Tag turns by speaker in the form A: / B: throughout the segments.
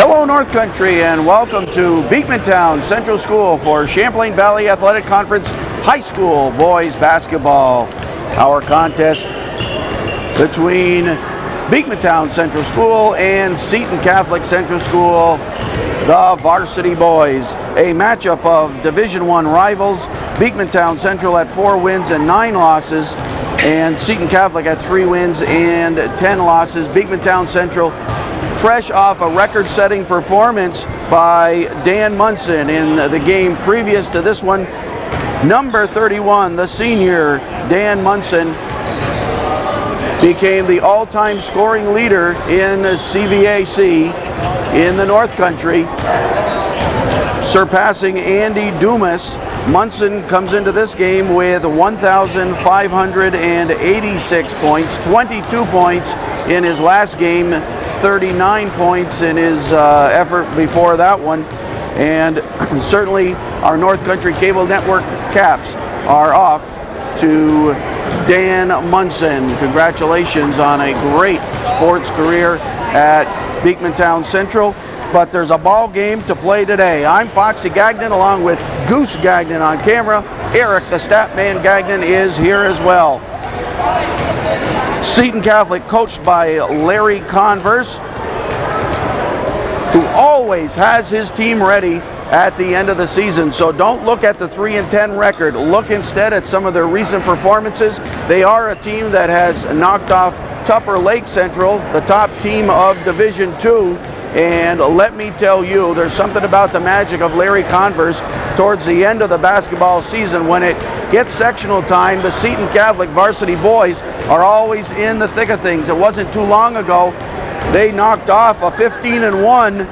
A: Hello North Country and welcome to Beekmantown Central School for Champlain Valley Athletic Conference High School Boys Basketball. Our contest between Beekmantown Central School and Seton Catholic Central School, the Varsity Boys. A matchup of Division I rivals, Beekmantown Central at 4 wins and 9 losses, and Seton Catholic at 3 wins and 10 losses. Beekmantown Central fresh off a record-setting performance by Dan Munson in the game previous to this one. Number 31, the senior Dan Munson, became the all-time scoring leader in CVAC in the North Country, surpassing Andy Dumas. Munson comes into this game with 1,586 points, 22 points in his last game, 39 points in his effort before that one. And certainly our North Country Cable Network caps are off to Dan Munson. Congratulations on a great sports career at Beekmantown Central. But there's a ball game to play today. I'm Foxy Gagnon along with Goose Gagnon on camera. Eric, the Statman Gagnon, is here as well. Seton Catholic, coached by Larry Converse, who always has his team ready at the end of the season. So don't look at the 3-10 record. Look instead at some of their recent performances. They are a team that has knocked off Tupper Lake Central, the top team of Division II. And let me tell you, there's something about the magic of Larry Converse towards the end of the basketball season. When it gets sectional time, the Seton Catholic varsity boys are always in the thick of things. It wasn't too long ago they knocked off a 15-1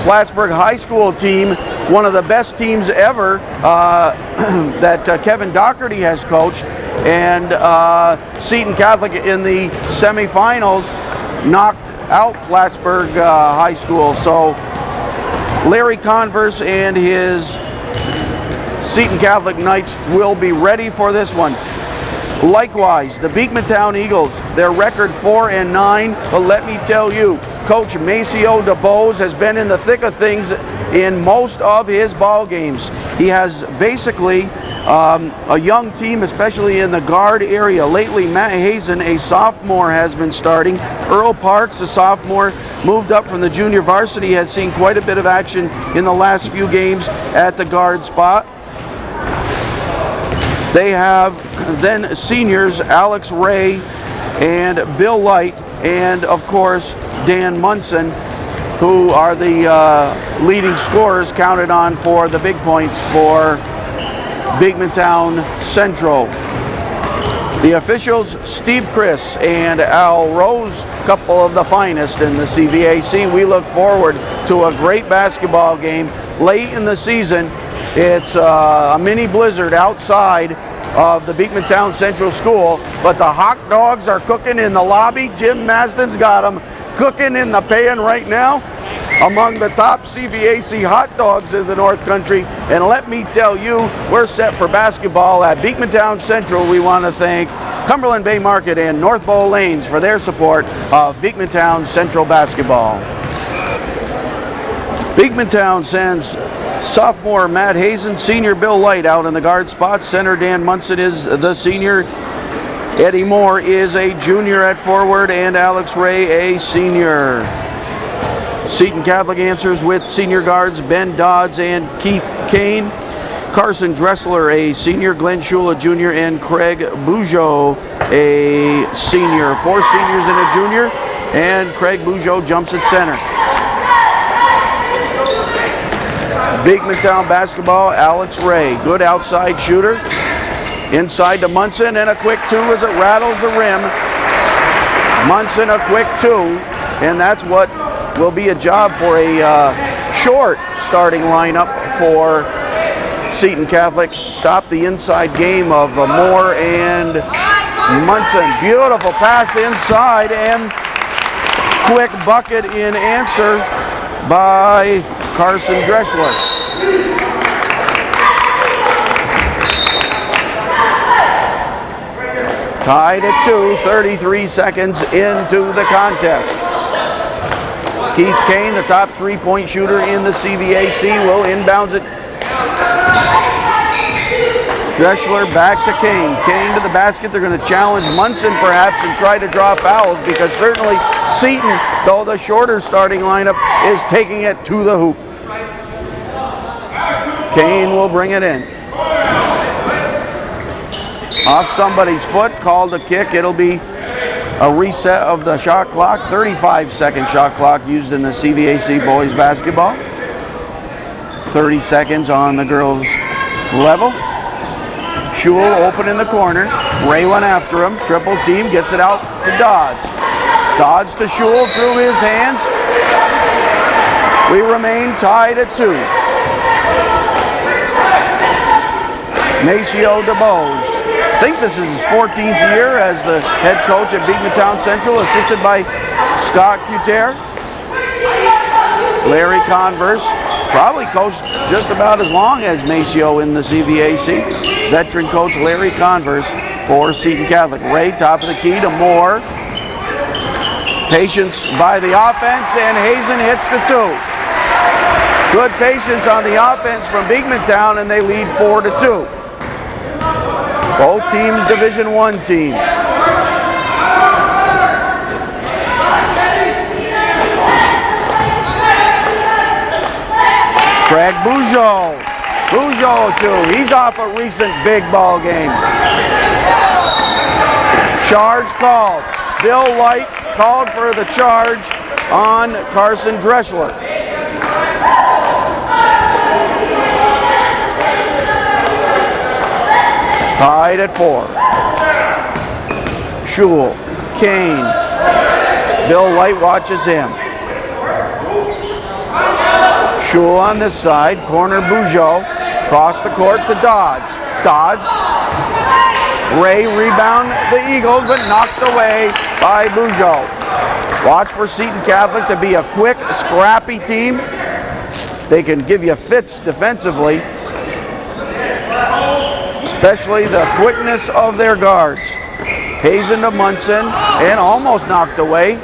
A: Plattsburgh High School team, one of the best teams ever that Kevin Doherty has coached. And Seton Catholic in the semifinals knocked out Plattsburgh High School. So Larry Converse and his Seton Catholic Knights will be ready for this one. Likewise, the Beekmantown Eagles, their record 4-9, but let me tell you, Coach Maceo DeBose has been in the thick of things in most of his ball games. He has basically a young team, especially in the guard area. Lately, Matt Hazen, a sophomore, has been starting. Earl Parks, a sophomore, moved up from the junior varsity, has seen quite a bit of action in the last few games at the guard spot. They have then seniors Alex Ray and Bill Light, and of course Dan Munson, who are the leading scorers counted on for the big points for Beekmantown Central. The officials, Steve Chris and Al Rose, couple of the finest in the CVAC. We look forward to a great basketball game late in the season. It's a mini blizzard outside of the Beekmantown Central School, but the hot dogs are cooking in the lobby. Jim Masden's got them cooking in the pan right now, among the top CVAC hot dogs in the North Country. And let me tell you, we're set for basketball at Beekmantown Central. We want to thank Cumberland Bay Market and North Bow Lanes for their support of Beekmantown Central basketball. Beekmantown sends sophomore Matt Hazen, senior Bill Light out in the guard spot. Center Dan Munson is the senior. Eddie Moore is a junior at forward, and Alex Ray a senior. Seton Catholic answers with senior guards Ben Dodds and Keith Kane. Carson Dressler a senior, Glenn Shula junior, and Craig Bujo a senior. 4 seniors and a junior, and Craig Bujo jumps at center. Beekmantown basketball, Alex Ray, good outside shooter. Inside to Munson, and a quick 2 as it rattles the rim. Munson a quick 2, and that's what will be a job for a short starting lineup for Seton Catholic. Stop the inside game of Moore and Munson. Beautiful pass inside, and quick bucket in answer by Carson Dressler. Tied at 2, 33 seconds into the contest. Keith Kane, the top three-point shooter in the CVAC, will inbounds it. Dreschler back to Kane. Kane to the basket. They're going to challenge Munson perhaps and try to draw fouls, because certainly Seton, though the shorter starting lineup, is taking it to the hoop. Kane will bring it in. Off somebody's foot, called a kick. It'll be a reset of the shot clock. 35-second shot clock used in the CVAC boys basketball. 30 seconds on the girls level. Schul open in the corner. Ray went after him. Triple team, gets it out to Dodds. Dodds to Schul through his hands. We remain tied at 2. Maceo DeBose. I think this is his 14th year as the head coach at Beekmantown Central, assisted by Scott Cuter. Larry Converse, probably coached just about as long as Maceo in the CVAC. Veteran coach Larry Converse for Seton Catholic. Ray, top of the key to Moore. Patience by the offense, and Hazen hits the 2. Good patience on the offense from Beekmantown, and they lead 4-2. Both teams Division I teams. Craig Bugeaud. Bugeaud too. He's off a recent big ball game. Charge called. Bill Light called for the charge on Carson Dreschler. Tied at 4. Schul, Kane. Bill Light watches him. Schul on this side, corner Bugeaud. Cross the court to Dodds. Dodds. Ray rebound the Eagles, but knocked away by Bugeaud. Watch for Seton Catholic to be a quick, scrappy team. They can give you fits defensively, especially the quickness of their guards. Hazen to Munson, and almost knocked away.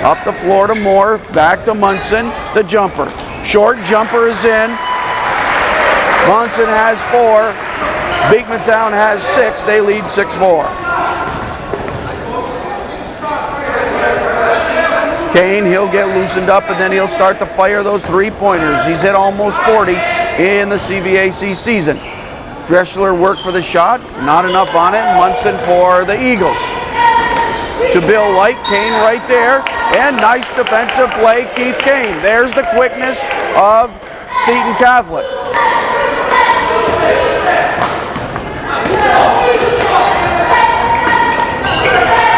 A: Up the floor to Moore, back to Munson, the jumper. Short jumper is in. Munson has 4. Beekmantown has 6. They lead 6-4. Kane, he'll get loosened up, and then he'll start to fire those three-pointers. He's hit almost 40 in the CVAC season. Dreschler worked for the shot, not enough on it. Munson for the Eagles. To Bill Light, Kane right there, and nice defensive play, Keith Kane. There's the quickness of Seton Catholic.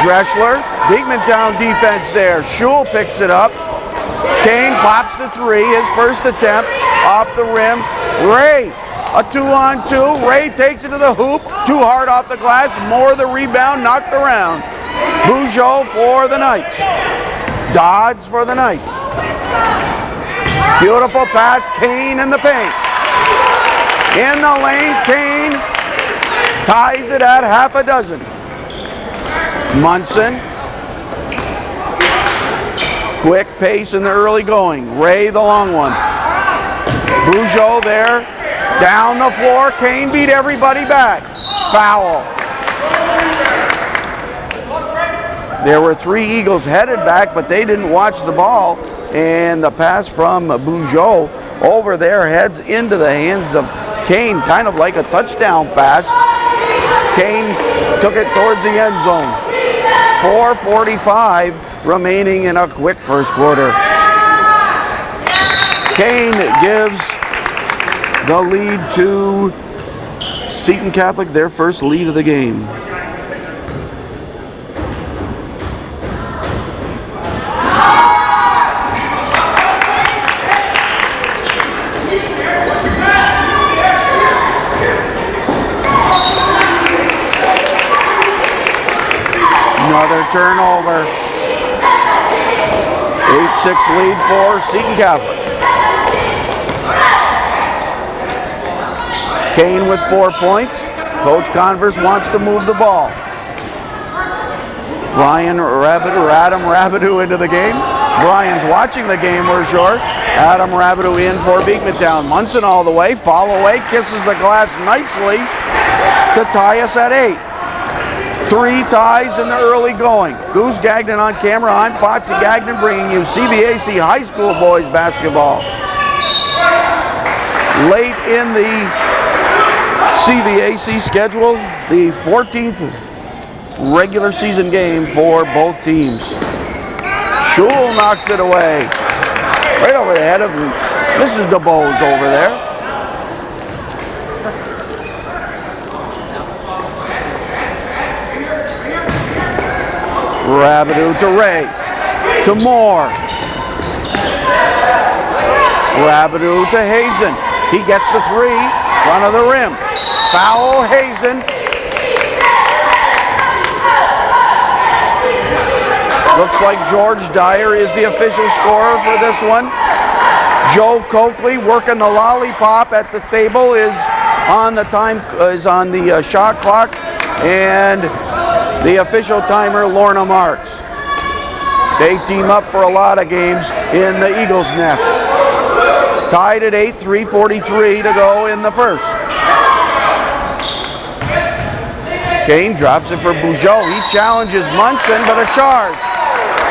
A: Dreschler, Beekmantown defense there. Schul picks it up. Kane pops the 3, his first attempt, off the rim. Ray, a 2-on-2. Ray takes it to the hoop, too hard off the glass. Moore the rebound, knocked around. Bugeaud for the Knights. Dodds for the Knights. Beautiful pass, Kane in the paint. In the lane, Kane ties it at half a dozen. Munson. Quick pace in the early going. Ray the long one. Bugeaud there. Down the floor. Kane beat everybody back. Foul. There were 3 Eagles headed back, but they didn't watch the ball. And the pass from Bugeaud over their heads into the hands of Kane, kind of like a touchdown pass. Kane took it towards the end zone. 4:45 remaining in a quick first quarter. Kane gives the lead to Seton Catholic, their first lead of the game. Another turnover. 8-6 lead for Seton Catholic. Kane with 4 points. Coach Converse wants to move the ball. Ryan Rabideau into the game. Brian's watching the game, we're sure. Adam Rabideau in for Beekmantown. Munson all the way, fall away, kisses the glass nicely to tie us at 8. 3 ties in the early going. Goose Gagnon on camera. I'm Foxy Gagnon bringing you CBAC High School boys basketball. Late in the CBAC schedule, the 14th regular season game for both teams. Schul knocks it away. Right over the head of Mrs. DeBose over there. Rabideau to Ray. To Moore. Rabideau to Hazen. He gets the 3. Front of the rim. Foul Hazen. Looks like George Dyer is the official scorer for this one. Joe Coakley working the lollipop at the table is on the shot clock, and the official timer Lorna Marks. They team up for a lot of games in the Eagles' nest. Tied at 8, 3:43 to go in the first. Kane drops it for Bugeaud. He challenges Munson, but a charge.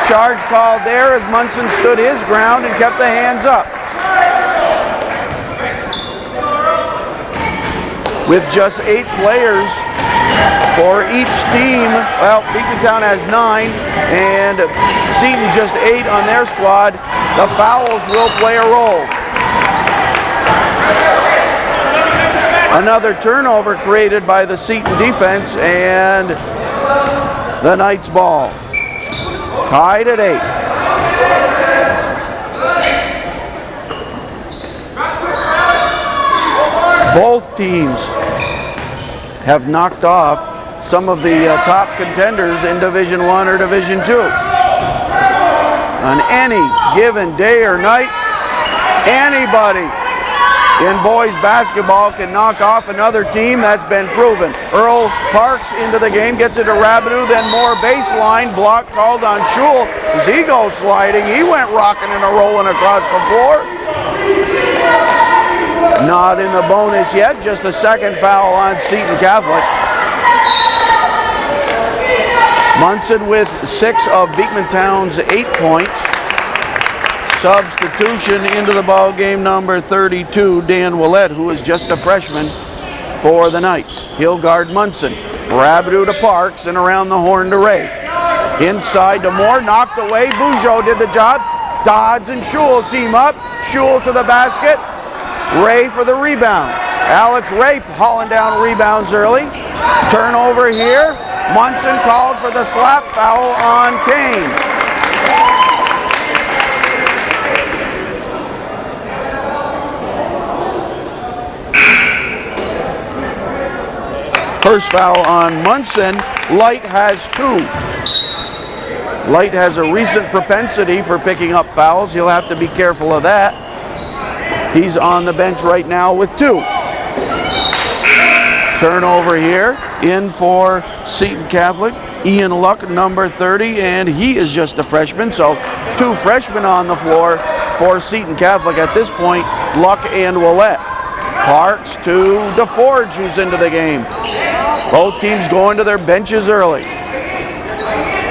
A: Charge called there as Munson stood his ground and kept the hands up. With just 8 players for each team, well, Beekmantown has 9 and Seton just 8 on their squad. The fouls will play a role. Another turnover created by the Seton defense, and the Knights ball. Tied at 8. Both teams have knocked off some of the top contenders in Division I or Division II. On any given day or night, anybody in boys basketball can knock off another team. That's been proven. Earl Parks into the game, gets it to Rabideau, then more baseline. Block called on Schul as he goes sliding. He went rocking and rolling across the floor. Not in the bonus yet, just a second foul on Seton Catholic. Munson with 6 of Beekmantown's 8 points. Substitution into the ball game, number 32, Dan Willett, who is just a freshman for the Knights. He'll guard Munson. Rabideau to Parks and around the horn to Ray. Inside to Moore, knocked away. Bugeaud did the job. Dodds and Schul team up. Schul to the basket. Ray for the rebound. Alex Ray hauling down rebounds early. Turnover here. Munson called for the slap foul on Kane. First foul on Munson. Light has 2. Light has a recent propensity for picking up fouls. He'll have to be careful of that. He's on the bench right now with 2. Turnover here. In for Seton Catholic. Ian Luck, number 30, and he is just a freshman. So 2 freshmen on the floor for Seton Catholic at this point. Luck and Willett. Parks to DeForge, who's into the game. Both teams going to their benches early.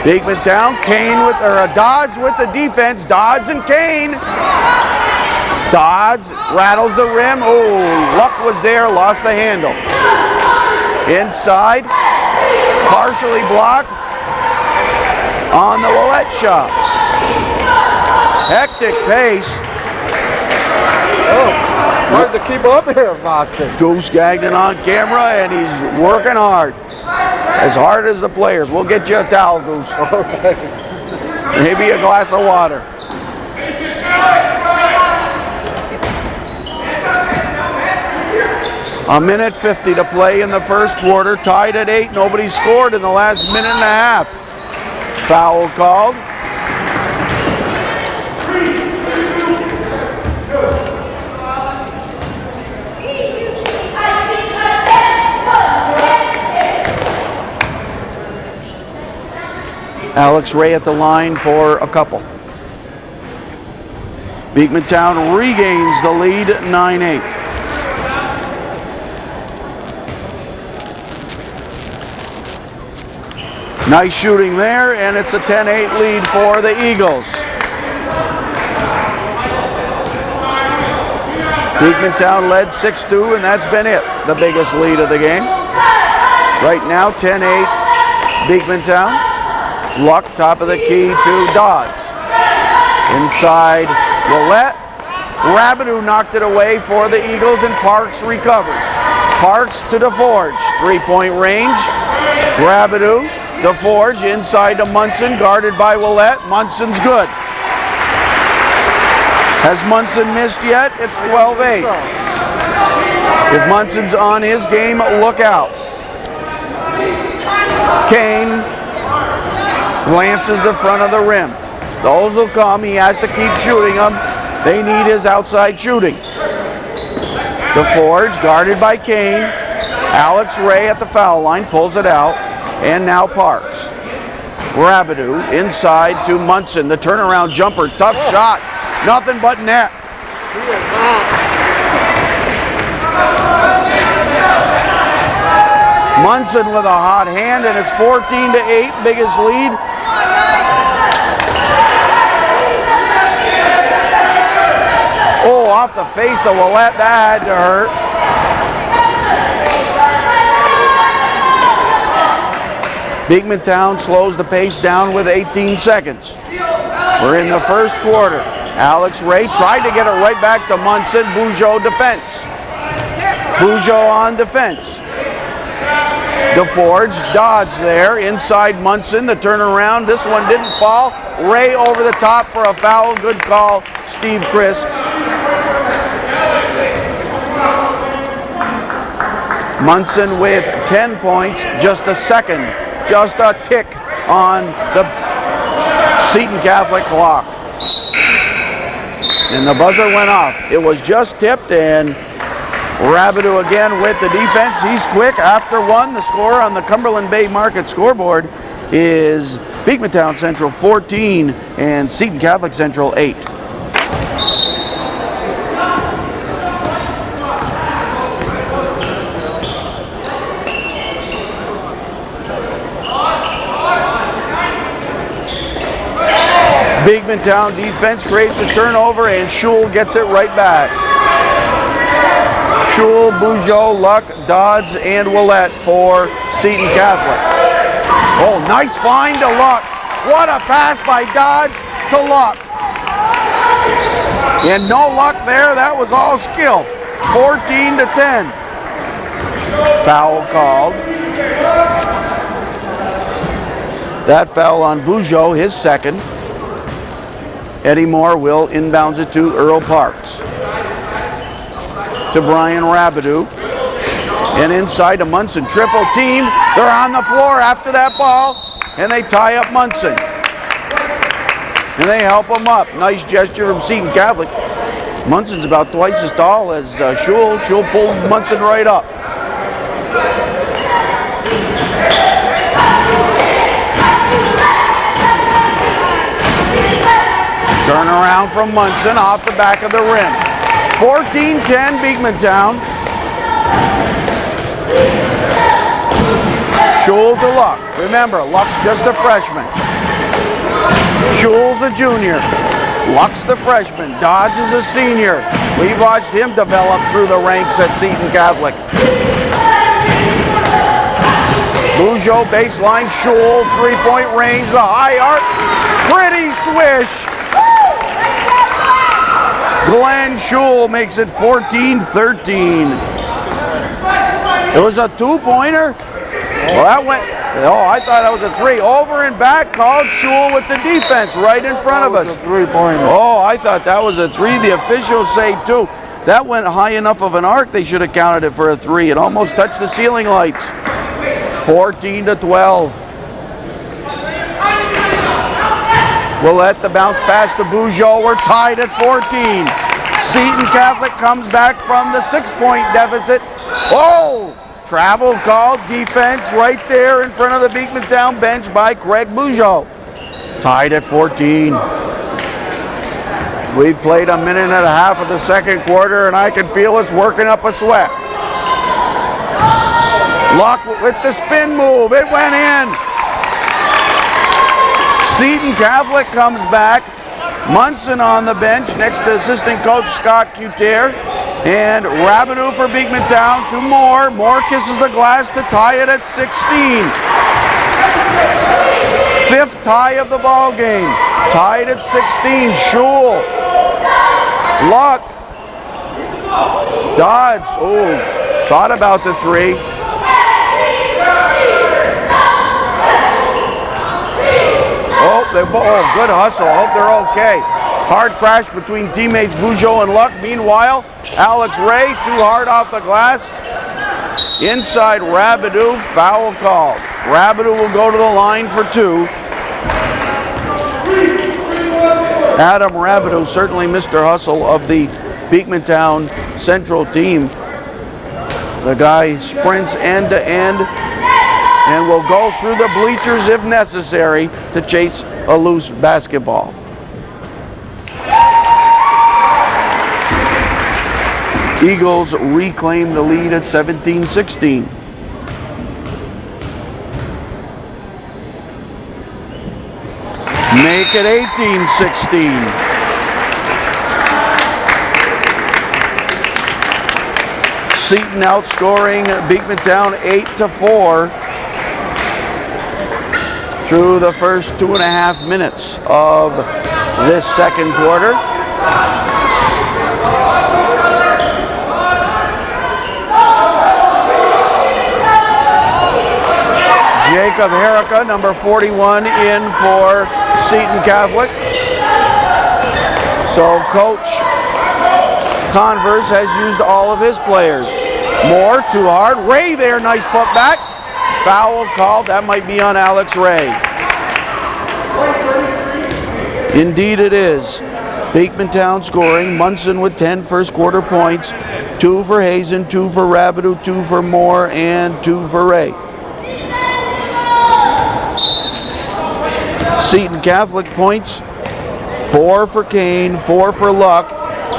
A: Beekmantown, Kane with, or Dodds with the defense. Dodds and Kane. Dodds rattles the rim. Oh, Luck was there, lost the handle. Inside, partially blocked on the Willett shot. Hectic pace.
B: Oh, hard to keep up here, Foxy.
A: Goose Gagnon on camera, and he's working hard. As hard as the players. We'll get you a towel, Goose.
B: Okay.
A: Maybe a glass of water. A minute 50 to play in the first quarter. Tied at 8. Nobody scored in the last minute and a half. Foul called. Alex Ray at the line for a couple. Beekmantown regains the lead 9-8. Nice shooting there, and it's a 10-8 lead for the Eagles. Beekmantown led 6-2, and that's been it, the biggest lead of the game. Right now, 10-8, Beekmantown. Luck, top of the key to Dodds. Inside, Willett. Rabideau knocked it away for the Eagles, and Parks recovers. Parks to DeForge, three-point range. Rabideau, DeForge inside to Munson, guarded by Willett. Munson's good. Has Munson missed yet? It's 12-8. If Munson's on his game, look out. Kane glances the front of the rim. Those will come. He has to keep shooting them. They need his outside shooting. DeForge guarded by Kane. Alex Ray at the foul line pulls it out. And now Parks. Rabideau inside to Munson. The turnaround jumper. Tough shot. Nothing but net. Munson with a hot hand, and it's 14-8, biggest lead. Oh, off the face of Willett, that had to hurt. Beekmantown slows the pace down with 18 seconds. We're in the first quarter. Alex Ray tried to get it right back to Munson. Bugeaud defense. Bugeaud on defense. DeForge, Dodds there, inside Munson, the turnaround. This one didn't fall. Ray over the top for a foul. Good call, Steve Chris. Munson with 10 points, just a second, just a tick on the Seton Catholic clock. And the buzzer went off. It was just tipped, and Rabideau again with the defense. He's quick. After one, the score on the Cumberland Bay Market scoreboard is Beekmantown Central 14 and Seton Catholic Central 8. Beekmantown defense creates a turnover, and Schul gets it right back. Schul, Bugeaud, Luck, Dodds, and Willett for Seton Catholic. Oh, nice find to Luck. What a pass by Dodds to Luck. And no luck there. That was all skill. 14-10. Foul called. That foul on Bugeaud, his second. Eddie Moore will inbounds it to Earl Parks. To Brian Rabideau. And inside to Munson. Triple team. They're on the floor after that ball. And they tie up Munson. And they help him up. Nice gesture from Seton Catholic. Munson's about twice as tall as Schul. Schul pulled Munson right up. Turn around from Munson off the back of the rim. 14-10 Beekmantown. Schul to Luck. Remember, Luck's just a freshman. Schul's a junior. Luck's the freshman. Dodds is a senior. We've watched him develop through the ranks at Seton Catholic. Bugeaud baseline. Schul, three-point range. The high arc. Pretty swish. Glenn Schul makes it 14-13. It was a two-pointer. Well, that went, oh, I thought that was a three. Over and back, called Schul with the defense right in front of us.
B: Three-pointer.
A: Oh, I thought that was a three. The officials say two. That went high enough of an arc, they should have counted it for a three. It almost touched the ceiling lights. 14-12. We'll let the bounce pass to Bugeaud. We're tied at 14. Seton Catholic comes back from the 6-point deficit. Oh! Travel called, defense right there in front of the Beekmantown bench by Craig Bugeaud. Tied at 14. We've played a minute and a half of the second quarter, and I can feel us working up a sweat. Luck with the spin move. It went in. Seton Catholic comes back. Munson on the bench next to assistant coach Scott Cuter. And Rabideau for Beekmantown to Moore. Moore kisses the glass to tie it at 16. Fifth tie of the ball game. Tied at 16. Schul. Luck. Dodds. Oh, thought about the three. Oh, good hustle. Hope they're okay. Hard crash between teammates Bujo and Luck. Meanwhile, Alex Ray too hard off the glass. Inside Rabideau, foul called. Rabideau will go to the line for two. Adam Rabideau, certainly Mr. Hustle of the Beekmantown Central team. The guy sprints end to end and will go through the bleachers if necessary to chase a loose basketball. Eagles reclaim the lead at 17-16. Make it 18-16. Seton outscoring Beekmantown 8-4 through the first 2.5 minutes of this second quarter. Jacob Herrica, number 41, in for Seton Catholic. So Coach Converse has used all of his players. Moore, too hard. Ray there, nice put back. Foul called, that might be on Alex Ray. Indeed it is. Beekmantown scoring, Munson with 10 first quarter points. 2 for Hazen, 2 for Rabideau, 2 for Moore, and 2 for Ray. Seton Catholic points, 4 for Kane, 4 for Luck,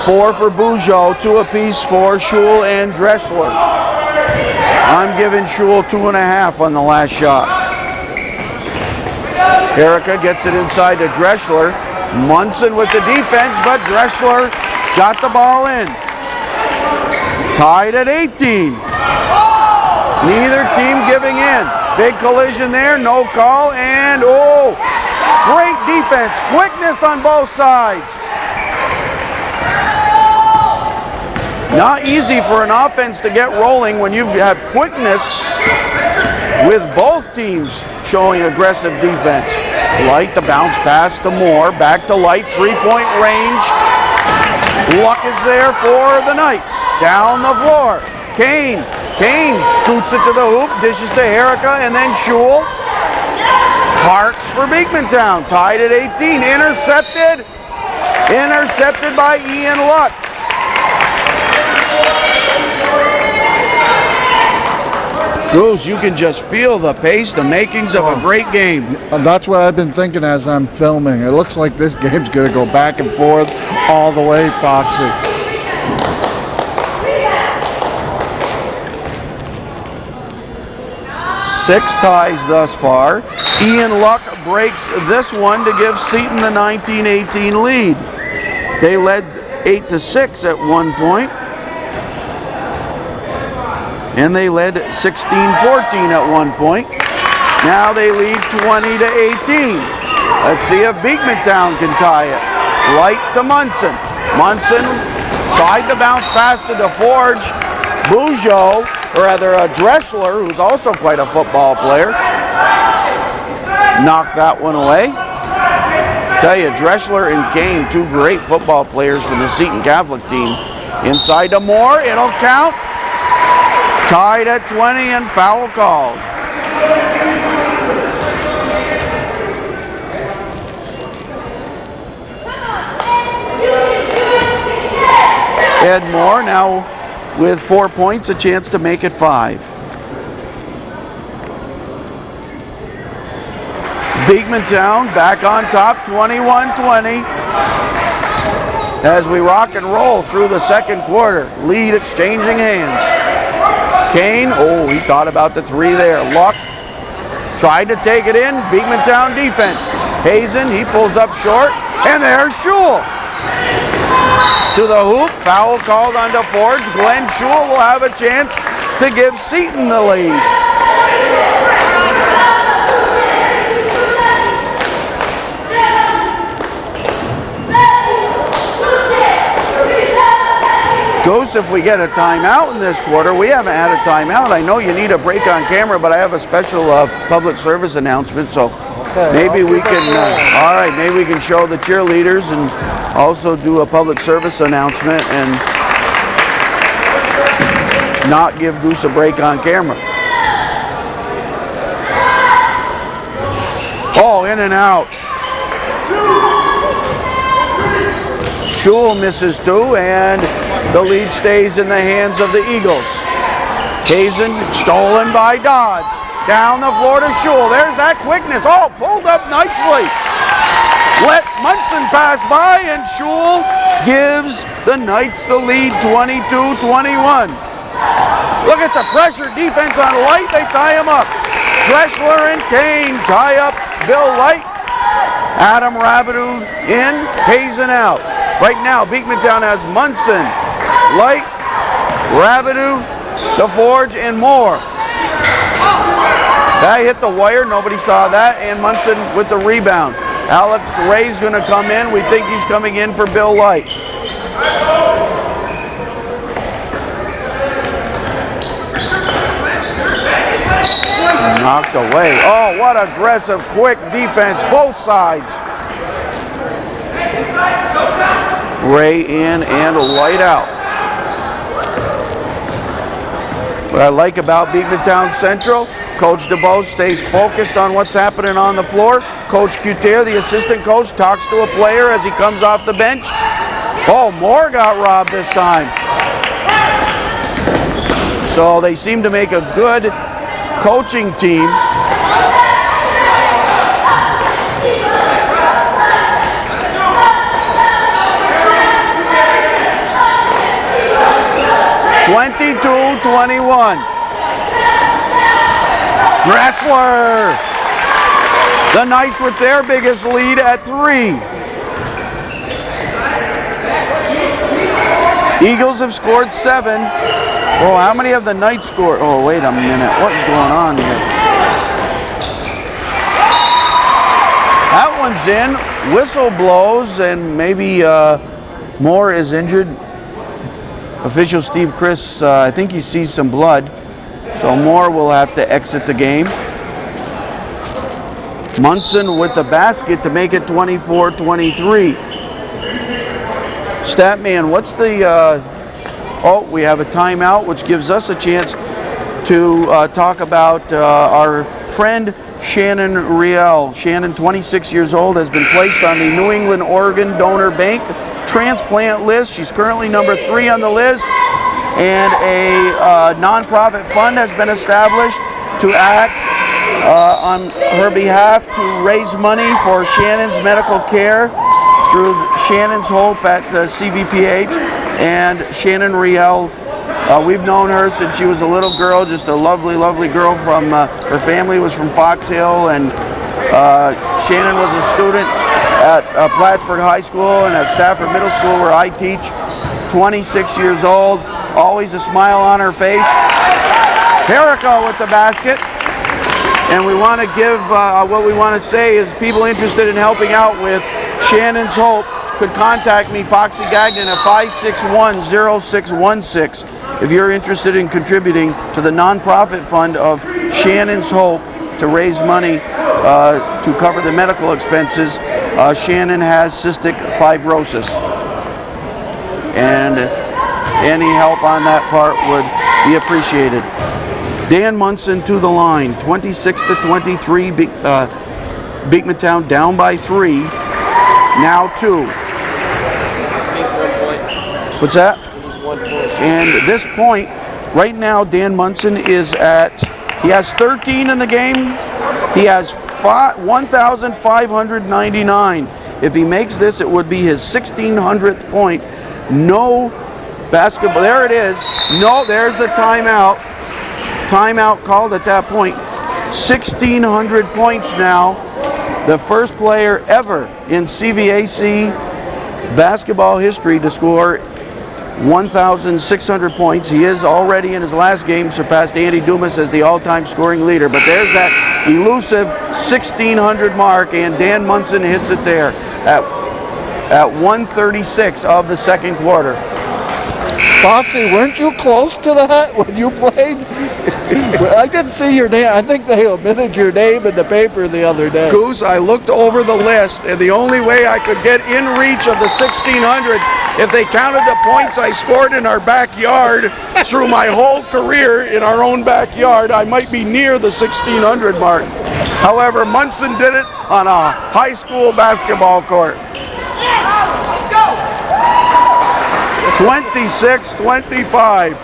A: 4 for Bujo, 2 apiece for Schul and Dressler. I'm giving Schul 2.5 on the last shot. Erica gets it inside to Dressler. Munson with the defense, but Dressler got the ball in. Tied at 18. Neither team giving in. Big collision there, no call, and oh, great defense, quickness on both sides. Not easy for an offense to get rolling when you have quickness with both teams showing aggressive defense. Light, the bounce pass to Moore, back to Light, three-point range. Luck is there for the Knights. Down the floor, Kane scoots it to the hoop, dishes to Herrica, and then Schul. Parks for Beekmantown, tied at 18, intercepted by Ian Luck. Goose, you can just feel the pace, the makings of a great game.
B: That's what I've been thinking as I'm filming. It looks like this game's going to go back and forth all the way, Foxy.
A: Six ties thus far. Ian Luck breaks this one to give Seton the 19-18 lead. They led 8-6 at one point. And they led 16-14 at one point. Now they lead 20-18. Let's see if Beekmantown can tie it. Light to Munson. Munson tried to bounce pass to DeForge. Bujo, or rather Dressler, who's also quite a football player, knocked that one away. Tell you, Dressler and Kane, two great football players from the Seton Catholic team. Inside to Moore, it'll count. Tied at 20 and foul called. Ed Moore now with 4 points, a chance to make it 5. Beekmantown back on top, 21-20. as we rock and roll through the second quarter. Lead exchanging hands. Kane, oh, he thought about the three there. Luck tried to take it in. Beekmantown defense. Hazen, he pulls up short, and there's Schul. To the hoop, foul called on DeForge. Glenn Schul will have a chance to give Seton the lead. Goose, if we get a timeout in this quarter, we haven't had a timeout. I know you need a break on camera, but I have a special public service announcement, so maybe we can, all right, maybe we can show the cheerleaders and also do a public service announcement and not give Goose a break on camera. Oh, in and out. Schul misses two, and the lead stays in the hands of the Eagles. Hazen stolen by Dodds. Down the floor to Schul. There's that quickness. Oh, pulled up nicely. Let Munson pass by, and Schul gives the Knights the lead 22-21. Look at the pressure defense on Light. They tie him up. Dressler and Kane tie up Bill Light. Adam Rabideau in, Hazen out. Right now, Beekmantown has Munson, Light, Rabideau, DeForge, and Moore. That hit the wire, nobody saw that, and Munson with the rebound. Alex Ray's gonna come in. We think he's coming in for Bill Light. Knocked away. Oh, what aggressive, quick defense, both sides. Ray in and Light out. What I like about Beekmantown Central, Coach DeBose stays focused on what's happening on the floor. Coach Cutier, the assistant coach, talks to a player as he comes off the bench. Oh, Moore got robbed this time. So they seem to make a good coaching team. (22-21). Dressler. The Knights with their biggest lead at 3. Eagles have scored 7. Oh, how many have the Knights scored? Oh, wait a minute. What is going on here? That one's in. Whistle blows, and maybe Moore is injured. Official Steve Chris, I think he sees some blood. So Moore will have to exit the game. Munson with the basket to make it 24-23. Statman, what's the... oh, we have a timeout, which gives us a chance to talk about our friend Shannon Riel. Shannon, 26 years old, has been placed on the New England Oregon Donor Bank transplant list. She's currently number 3 on the list, and a nonprofit fund has been established to act on her behalf to raise money for Shannon's medical care through Shannon's Hope at the CVPH. And Shannon Riel, we've known her since she was a little girl, just a lovely, lovely girl from, her family was from Fox Hill, and Shannon was a student at Plattsburgh High School and at Stafford Middle School where I teach. 26 years old, always a smile on her face. Perico with the basket. And we want to give, what we want to say is people interested in helping out with Shannon's Hope could contact me, Foxy Gagnon, at 561-0616 if you're interested in contributing to the nonprofit fund of Shannon's Hope to raise money to cover the medical expenses. Shannon has cystic fibrosis, and any help on that part would be appreciated. Dan Munson to the line, 26-23, Beekmantown down by 3, now 2. What's that? And at this point, right now, Dan Munson is at, he has 13 in the game. He has 1,599. If he makes this, it would be his 1600th point. No basketball. There it is. No, there's the timeout. Timeout called at that point. 1600 points now. The first player ever in CVAC basketball history to score 1,600 points. He is already in his last game surpassed Andy Dumas as the all-time scoring leader. But there's that elusive 1,600 mark, and Dan Munson hits it there at 1:36 of the second quarter.
B: Foxy, weren't you close to that when you played? I didn't see your name. I think they omitted your name in the paper the other day.
A: Goose, I looked over the list, and the only way I could get in reach of the 1,600, if they counted the points I scored in our backyard through my whole career in our own backyard, I might be near the 1,600 mark. However, Munson did it on a high school basketball court. 26-25.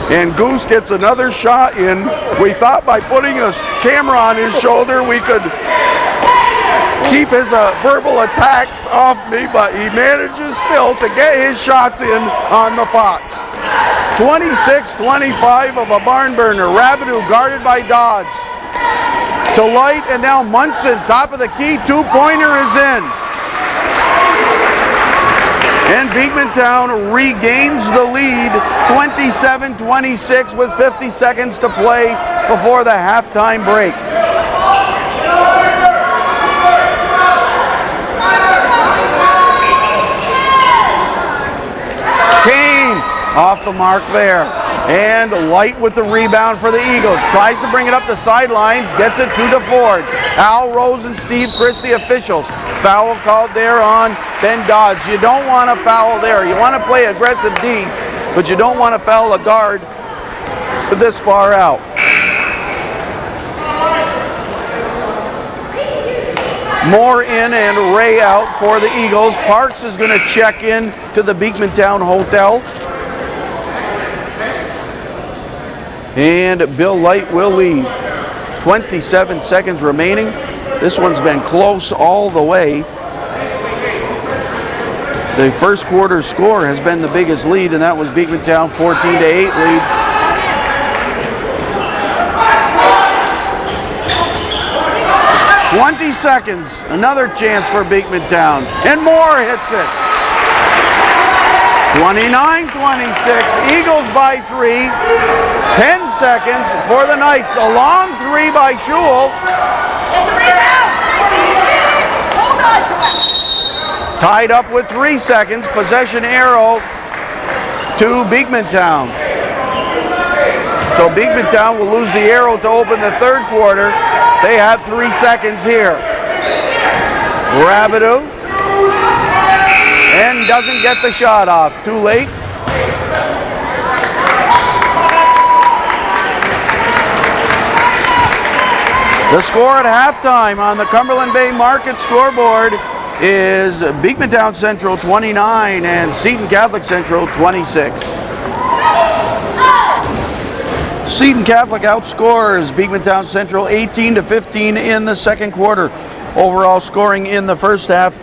A: And Goose gets another shot in. We thought by putting a camera on his shoulder we could keep his verbal attacks off me, but he manages still to get his shots in on the Fox. 26-25 of a barn burner. Rabideau guarded by Dodds. To Light, and now Munson, top of the key, two-pointer is in. And Beekmantown regains the lead, 27-26 with 50 seconds to play before the halftime break. Kane off the mark there. And Light with the rebound for the Eagles. Tries to bring it up the sidelines, gets it to DeForge. Al Rose and Steve Chris, the officials. Foul called there on Ben Dodds. You don't want to foul there. You want to play aggressive D, but you don't want to foul a guard this far out. Moore in and Ray out for the Eagles. Parks is going to check in to the Beekmantown Hotel. And Bill Light will leave. 27 seconds remaining. This one's been close all the way. The first quarter score has been the biggest lead, and that was Beekmantown 14-8 lead. "20 seconds, another chance for Beekmantown, and Moore hits it. 29-26, Eagles by 3. 10 seconds for the Knights. A long three by Schul.
C: Hold on to it.
A: Tied up with 3 seconds. Possession arrow to Beekmantown. So Beekmantown will lose the arrow to open the third quarter. They have 3 seconds here. Rabideau. And doesn't get the shot off. Too late. The score at halftime on the Cumberland Bay Market scoreboard is Beekmantown Central 29 and Seton Catholic Central 26. Seton Catholic outscores Beekmantown Central 18-15 in the second quarter. Overall scoring in the first half,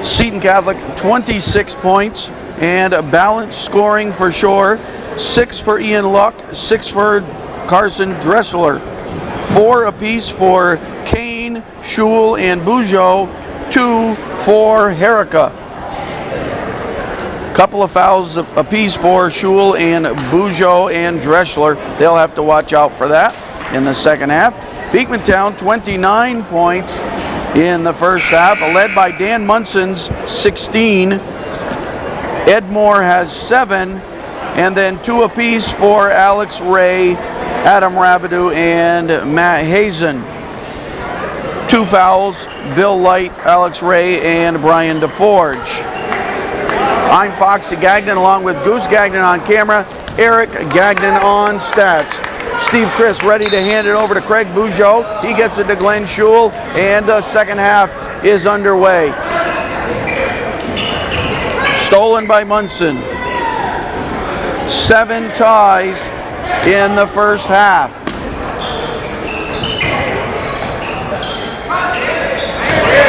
A: Seton Catholic 26 points, and a balanced scoring for Shore. 6 for Ian Luck, 6 for Carson Dressler. 4 apiece for Kane, Schul, and Bujo. 2 for Herrica. Couple of fouls apiece for Schul and Bujo and Dressler. They'll have to watch out for that in the second half. Beekmantown 29 points in the first half, led by Dan Munson's 16. Ed Moore has 7, and then 2 apiece for Alex Ray, Adam Rabideau, and Matt Hazen. 2 fouls, Bill Light, Alex Ray, and Brian DeForge. I'm Foxy Gagnon along with Goose Gagnon on camera, Eric Gagnon on stats. Steve Chris ready to hand it over to Craig Bujo. He gets it to Glenn Schul, and the second half is underway. Stolen by Munson. 7 ties in the first half.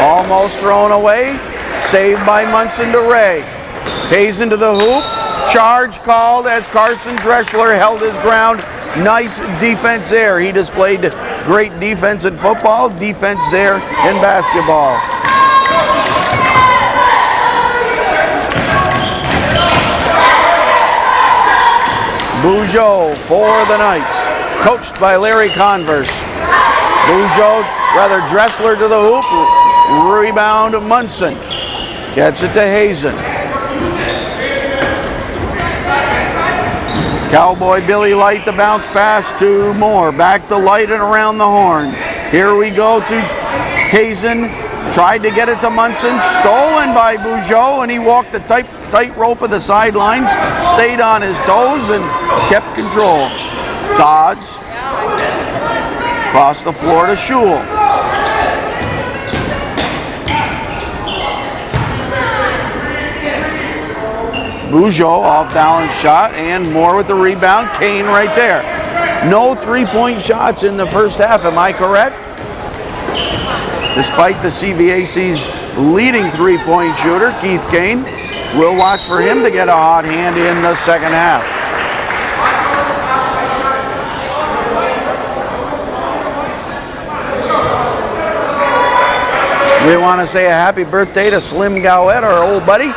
A: All almost thrown away. Saved by Munson to Ray. Hazen to the hoop. Charge called as Carson Dreschler held his ground. Nice defense there. He displayed great defense in football, defense there in basketball. Bugeaud for the Knights, coached by Larry Converse. Dressler to the hoop. Rebound Munson. Gets it to Hazen. Cowboy Billy Light, the bounce pass to Moore. Back to Light and around the horn. Here we go to Hazen. Tried to get it to Munson. Stolen by Bugeaud, and he walked the tight rope of the sidelines. Stayed on his toes and kept control. Dodds. Across the floor to Schul. Bugeaud off balance shot, and Moore with the rebound. Kane right there. No three-point shots in the first half, am I correct? Despite the CVAC's leading three-point shooter, Keith Kane. We'll watch for him to get a hot hand in the second half. We want to say a happy birthday to Slim Gowett, our old buddy,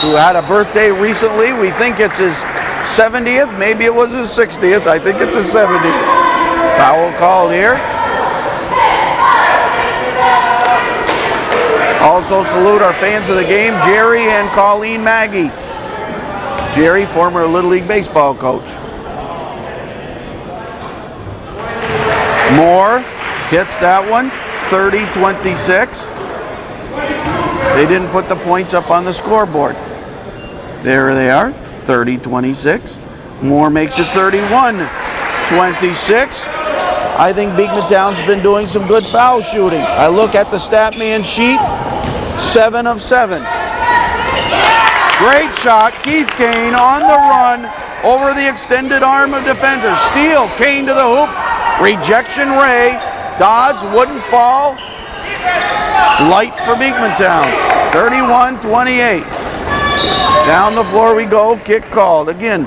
A: who had a birthday recently. We think it's his 70th. Maybe it was his 60th. I think it's his 70th. Foul called here. Also salute our fans of the game, Jerry and Colleen Maggie. Jerry, former Little League baseball coach. Moore hits that one, 30-26. They didn't put the points up on the scoreboard. There they are, 30-26. Moore makes it 31-26. I think Beekmantown's been doing some good foul shooting. I look at the stat man sheet, 7 of 7. Great shot, Keith Kane on the run over the extended arm of defenders. Steal, Kane to the hoop, rejection Ray, Dodds wouldn't fall. Light for Beekmantown, 31-28. Down the floor we go, kick called. Again,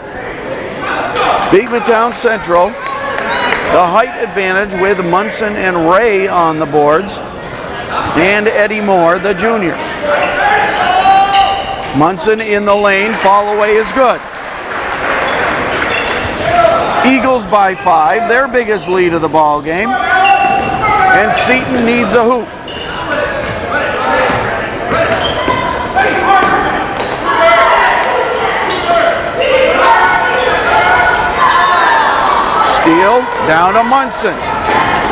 A: Beekmantown Central, the height advantage with Munson and Ray on the boards, and Eddie Moore, the junior. Munson in the lane, fall away is good. Eagles by 5, their biggest lead of the ball game. And Seton needs a hoop. Steal down to Munson.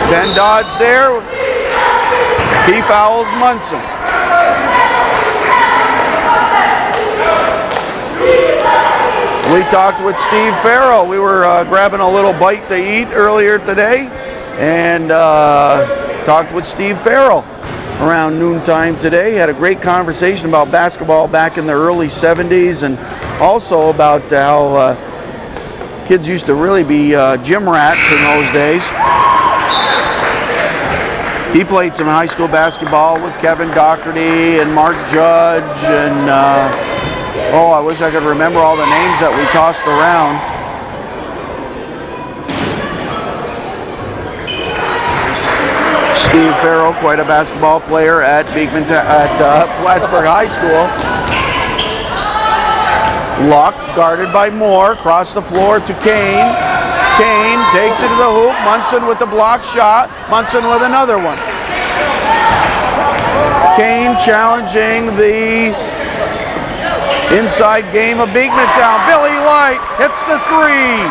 A: Ben Dodds there. He fouls Munson. We talked with Steve Farrell. We were grabbing a little bite to eat earlier today, and talked with Steve Farrell around noontime today. Had a great conversation about basketball back in the early 70s, and also about how kids used to really be gym rats in those days. He played some high school basketball with Kevin Doherty and Mark Judge, and I wish I could remember all the names that we tossed around. Steve Farrell, quite a basketball player at Plattsburgh High School. Luck, guarded by Moore, across the floor to Kane. Kane takes it to the hoop. Munson with the block shot. Munson with another one. Kane challenging the inside game of Beekmantown. Billy Light hits the three.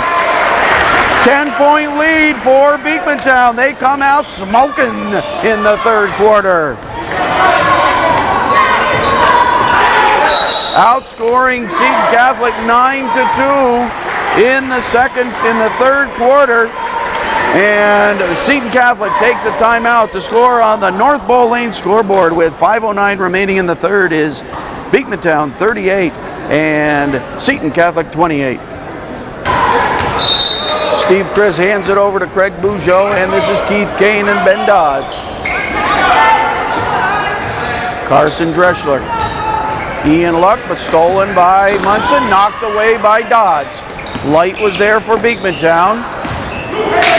A: 10-point lead for Beekmantown. They come out smoking in the third quarter. Outscoring Seton Catholic 9-2 in the third quarter. And Seton Catholic takes a timeout. The score on the North Bowl Lane scoreboard with 5:09 remaining in the third is Beekmantown 38 and Seton Catholic 28. Steve Chris hands it over to Craig Bugeaud, and this is Keith Kane and Ben Dodds. Carson Dreschler. Ian Luck, but stolen by Munson, knocked away by Dodds. Light was there for Beekmantown.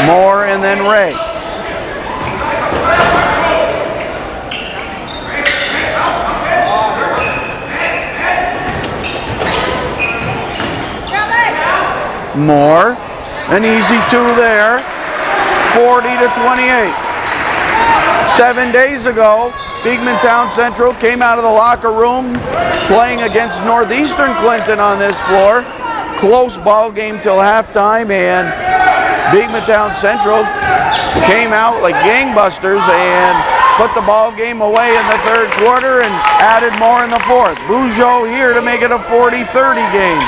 A: Moore and then Ray. Moore, an easy two there, 40-28. 7 days ago, Beekmantown Central came out of the locker room playing against Northeastern Clinton on this floor. Close ball game till halftime, and Beekmantown Central came out like gangbusters and put the ball game away in the third quarter and added more in the fourth. Bujo here to make it a 40-30 game.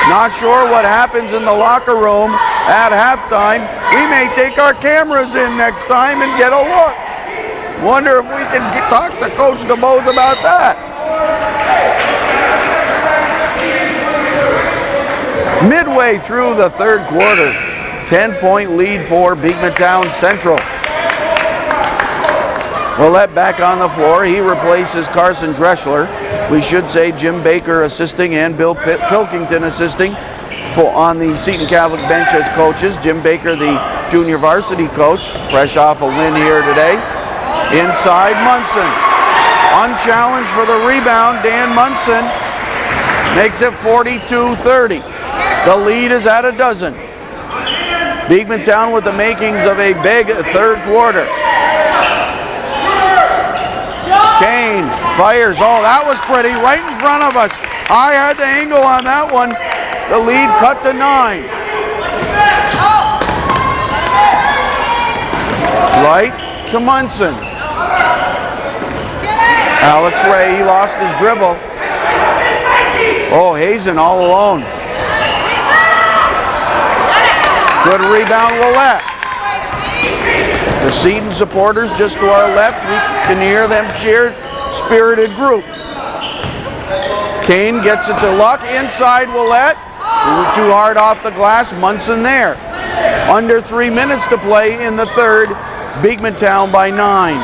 A: Not sure what happens in the locker room at halftime. We may take our cameras in next time and get a look. Wonder if we can talk to Coach DeBose about that. Midway through the third quarter, 10-point lead for Beekmantown Central. Willett back on the floor. He replaces Carson Dreschler. We should say Jim Baker assisting and Bill Pilkington assisting on the Seton Catholic bench as coaches. Jim Baker, the junior varsity coach, fresh off a win here today. Inside Munson. Unchallenged for the rebound, Dan Munson makes it 42-30. The lead is at a dozen. Beekmantown with the makings of a big third quarter. Kane fires. Oh, that was pretty. Right in front of us. I had the angle on that one. The lead cut to 9. Right to Munson. Alex Ray, he lost his dribble. Oh, Hazen all alone. Good rebound, Willett. The Seton supporters just to our left, we can hear them cheer. Spirited group. Kane gets it to Luck, inside Willett. Too hard off the glass, Munson there. Under 3 minutes to play in the third, Beekmantown by 9.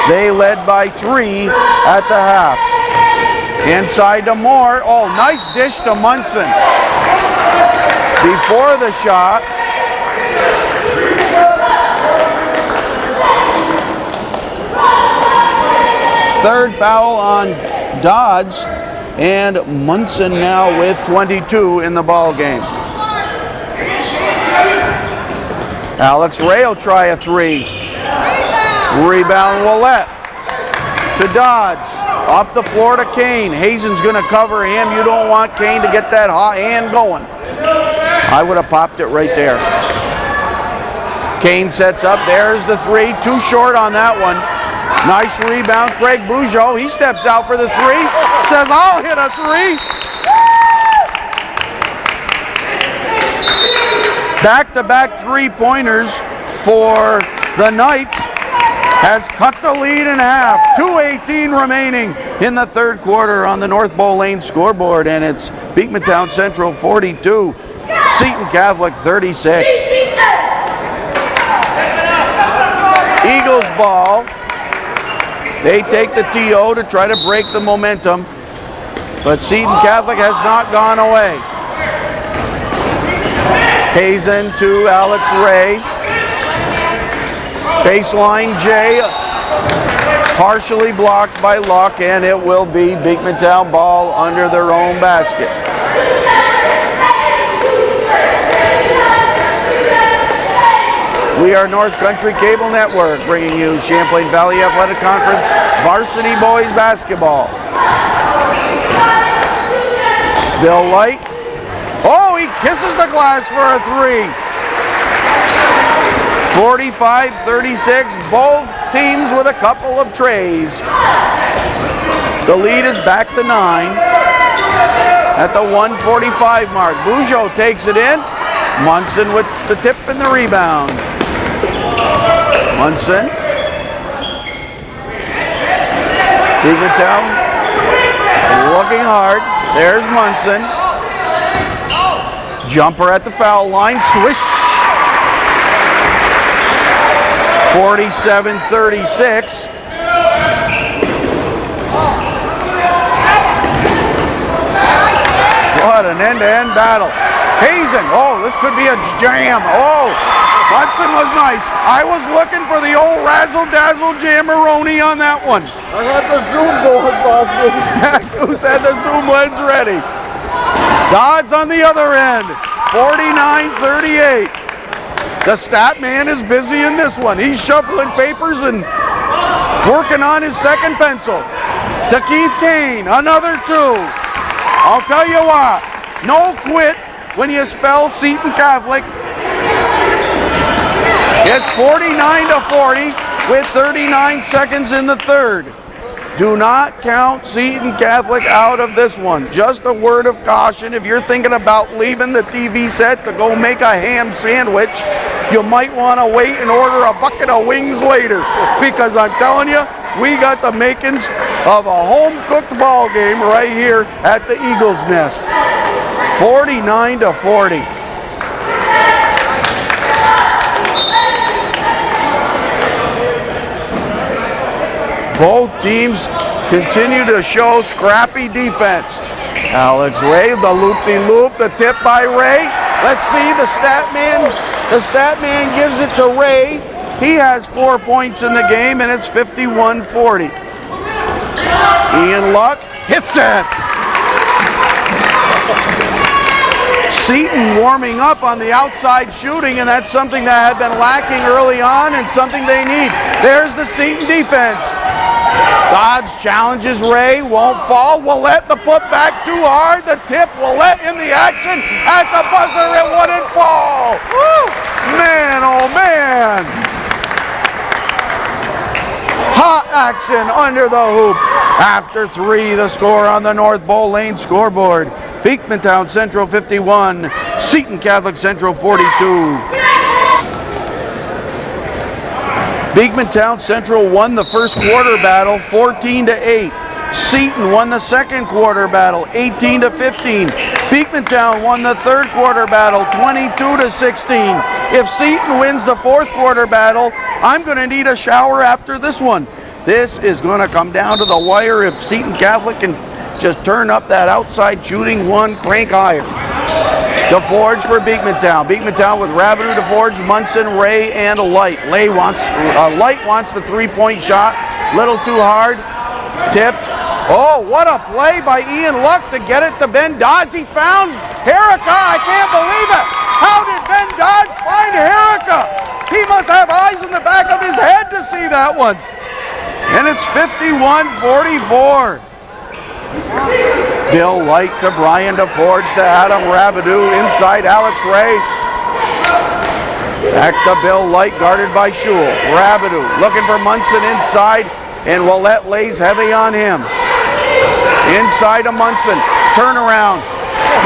A: They led by 3 at the half. Inside to Moore, oh, nice dish to Munson. Before the shot, third foul on Dodds, and Munson now with 22 in the ball game. Alex Ray will try a 3. Rebound Willett to Dodds. Up the floor to Kane. Hazen's going to cover him. You don't want Kane to get that hot hand going. I would have popped it right there. Kane sets up. There's the 3. Too short on that one. Nice rebound. Craig Bujo, he steps out for the 3. Says, I'll hit a 3. Back-to-back three-pointers for the Knights has cut the lead in half. 2:18 remaining in the third quarter on the North Bow Lane scoreboard, and it's Beekmantown Central 42, Seton Catholic 36. Eagles ball. They take the TO to try to break the momentum, but Seton Catholic has not gone away. Hazen to Alex Ray. Baseline J, partially blocked by Luck, and it will be Beekmantown ball under their own basket. We are North Country Cable Network, bringing you Champlain Valley Athletic Conference varsity boys basketball. Bill Light. Oh, he kisses the glass for a 3. 45-36, both teams with a couple of trays. The lead is back to 9 at the 1:45 mark. Bujo takes it in. Munson with the tip and the rebound. Munson. Beekmantown looking hard. There's Munson. Jumper at the foul line. Swish. 47-36. What an end-to-end battle. Hazen, oh, this could be a jam. Oh, Munson was nice. I was looking for the old razzle-dazzle jammeroni on that one.
B: I got the Zoom going, Bob.
A: Who said the Zoom lens ready? Dodds on the other end, 49-38. The stat man is busy in this one. He's shuffling papers and working on his second pencil. To Keith Kane, another 2. I'll tell you what, no quit when you spell Seton Catholic. It's 49-40 with 39 seconds in the third. Do not count Seton Catholic out of this one. Just a word of caution, if you're thinking about leaving the TV set to go make a ham sandwich, you might want to wait and order a bucket of wings later, because I'm telling you, we got the makings of a home-cooked ball game right here at the Eagles Nest. 49-40. Both teams continue to show scrappy defense. Alex Ray, the loop-de-loop, the tip by Ray. Let's see, the stat man gives it to Ray. He has 4 points in the game, and it's 51-40. Ian Luck hits it. Seton warming up on the outside shooting, and that's something that had been lacking early on and something they need. There's the Seton defense. Dodds challenges Ray, won't fall. Willett the putback too hard. The tip, Willett in the action. At the buzzer, it wouldn't fall. Woo! Man, oh man. Hot action under the hoop. After 3, the score on the North Bowl Lane scoreboard. Beekmantown Central 51, Seton Catholic Central 42. Beekmantown Central won the first quarter battle 14-8. Seton won the second quarter battle 18-15. Beekmantown won the third quarter battle 22-16. If Seton wins the fourth quarter battle, I'm going to need a shower after this one. This is going to come down to the wire if Seton Catholic can just turn up that outside shooting one crank higher. DeForge for Beekmantown. Beekmantown with Rabideau, DeForge, Munson, Ray, and Light. Light wants the three-point shot. Little too hard. Tipped. Oh, what a play by Ian Luck to get it to Ben Dodds. He found Herrica. I can't believe it. How did Ben Dodds find Herrica? He must have eyes in the back of his head to see that one. And it's 51-44. Bill Light to Brian DeForge to Adam Rabideau. Inside Alex Ray. Back to Bill Light, guarded by Schul. Rabideau looking for Munson inside, and Willett lays heavy on him. Inside to Munson. Turnaround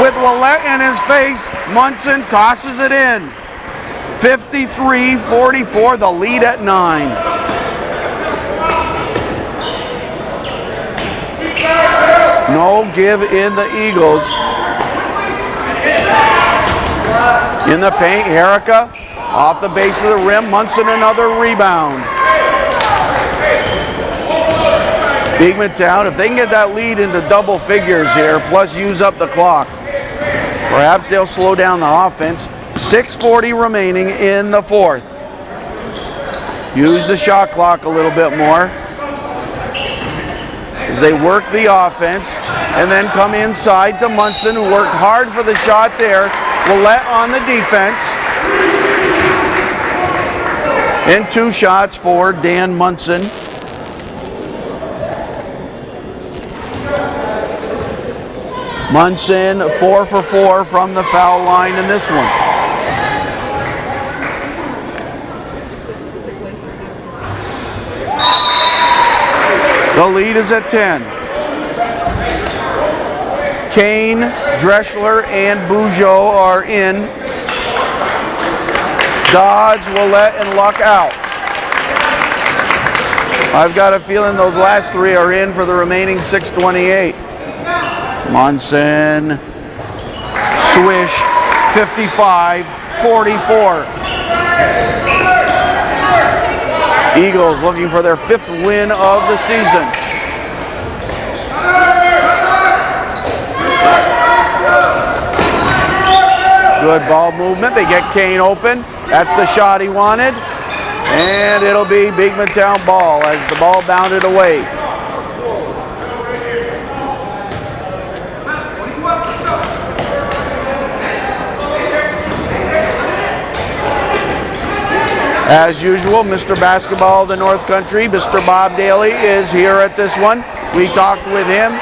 A: with Willett in his face. Munson tosses it in. 53-44, the lead at 9. No give in the Eagles. In the paint, Herrica off the base of the rim. Munson another rebound. Beekmantown, if they can get that lead into double figures here, plus use up the clock, perhaps they'll slow down the offense. 6:40 remaining in the fourth. Use the shot clock a little bit more as they work the offense, and then come inside to Munson, who worked hard for the shot there. Willett on the defense. And 2 shots for Dan Munson. Munson 4 for 4 from the foul line in this one. The lead is at 10. Kane, Dreschler, and Bugeaud are in. Dodds, Willett, and Luck out. I've got a feeling those last 3 are in for the remaining 6:28. Munson, swish, 55-44. Eagles looking for their 5th win of the season. Good ball movement. They get Kane open. That's the shot he wanted. And it'll be Beekmantown ball as the ball bounded away. As usual, Mr. Basketball of the North Country, Mr. Bob Daly, is here at this one. We talked with him.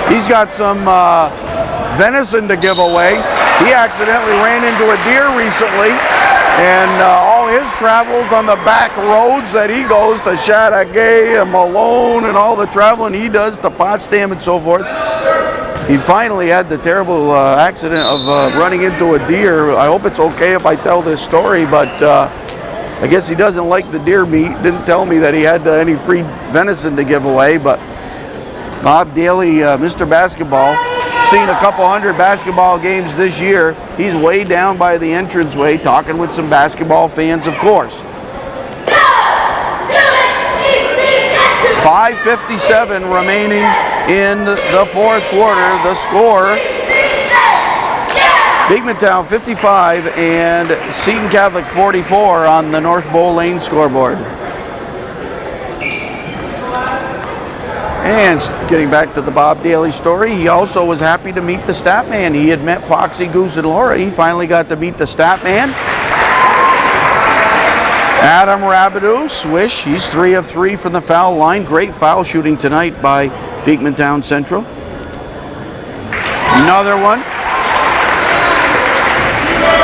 A: He's got some venison to give away. He accidentally ran into a deer recently, and all his travels on the back roads that he goes to Chateauguay and Malone and all the traveling he does to Potsdam and so forth. He finally had the terrible accident of running into a deer. I hope it's okay if I tell this story, but I guess he doesn't like the deer meat. Didn't tell me that he had any free venison to give away, but Bob Daly, Mr. Basketball, seen a couple hundred basketball games this year. He's way down by the entranceway talking with some basketball fans, of course. 5:57 remaining in the 4th quarter. The score, Beekmantown 55 and Seton Catholic 44 on the North Bowl Lane scoreboard. And getting back to the Bob Daly story, he also was happy to meet the stat man. He had met Foxy, Goose, and Laura. He finally got to meet the stat man. Adam Rabideau, swish, he's 3 of 3 from the foul line. Great foul shooting tonight by Beekmantown Central. Another one.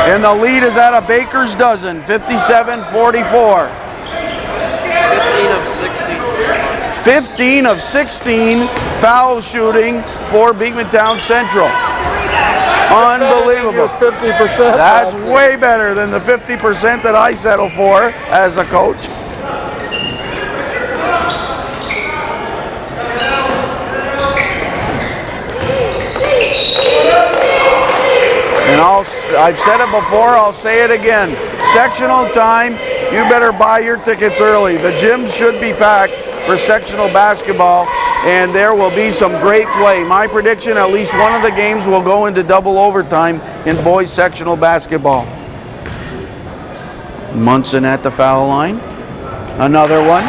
A: And the lead is at a baker's dozen, 57-44. 15 of 16 foul shooting for Beekmantown Central. Unbelievable.
B: 50%.
A: That's way better than the 50% that I settle for as a coach. And I've said it before, I'll say it again. Sectional time, you better buy your tickets early. The gyms should be packed for sectional basketball, and there will be some great play. My prediction, at least one of the games will go into double overtime in boys sectional basketball. Munson at the foul line. Another one.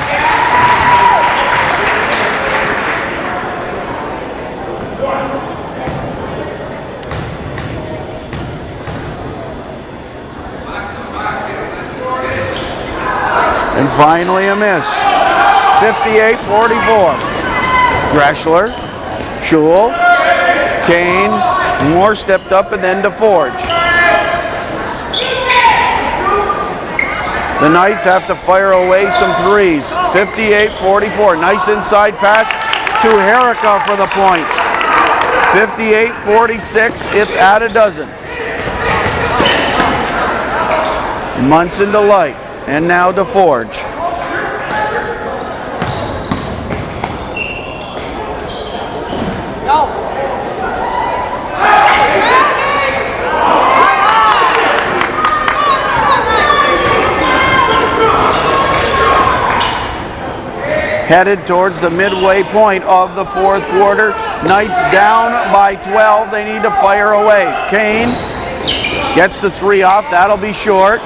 A: And finally a miss. 58-44. Dreschler, Schul, Kane, Moore stepped up, and then DeForge. The Knights have to fire away some threes. 58-44. Nice inside pass to Herrica for the points. 58-46. It's at a dozen. Munson to Light. And now DeForge.
C: No.
A: Headed towards the midway point of the 4th quarter. Knights down by 12. They need to fire away. Kane gets the 3 off. That'll be short.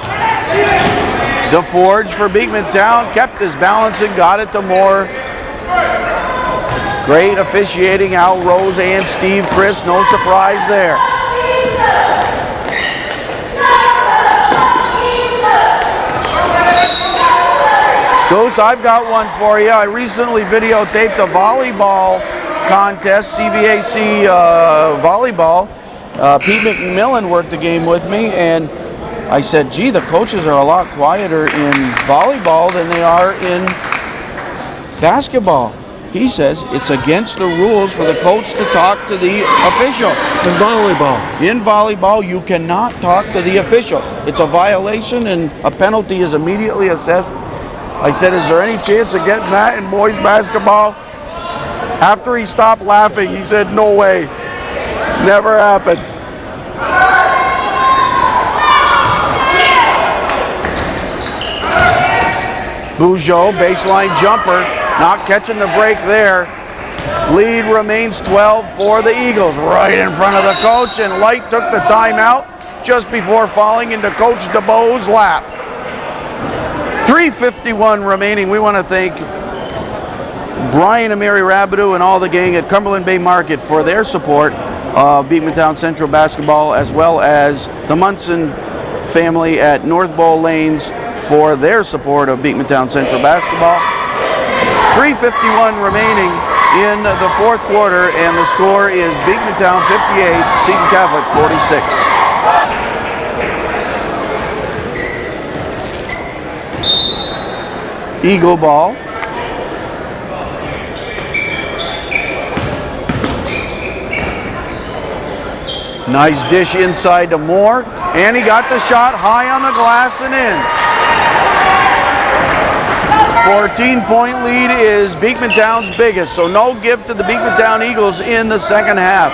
A: DeForge for Beekmantown kept his balance and got it to Moore. Great officiating, Al Rose and Steve Chris. No surprise there. Goose, I've got one for you. I recently videotaped a volleyball contest, CVAC volleyball. Pete McMillan worked the game with me, and I said, gee, the coaches are a lot quieter in volleyball than they are in basketball. He says it's against the rules for the coach to talk to the official.
B: In volleyball.
A: In volleyball, you cannot talk to the official. It's a violation and a penalty is immediately assessed. I said, is there any chance of getting that in boys basketball? After he stopped laughing, he said, no way. Never happened. Bugeaud, baseline jumper, not catching the break there. Lead remains 12 for the Eagles, right in front of the coach, and Light took the timeout just before falling into Coach DeBoe's lap. 3:51 remaining. We want to thank Brian and Mary Rabideau and all the gang at Cumberland Bay Market for their support of Beekmantown Central basketball, as well as the Munson family at North Bowl Lanes for their support of Beekmantown Central basketball. 3:51 remaining in the fourth quarter, and the score is Beekmantown 58, Seton Catholic 46. Eagle ball. Nice dish inside to Moore, and he got the shot high on the glass and in. 14-point lead is Beekmantown's biggest, so no give to the Beekmantown Eagles in the second half.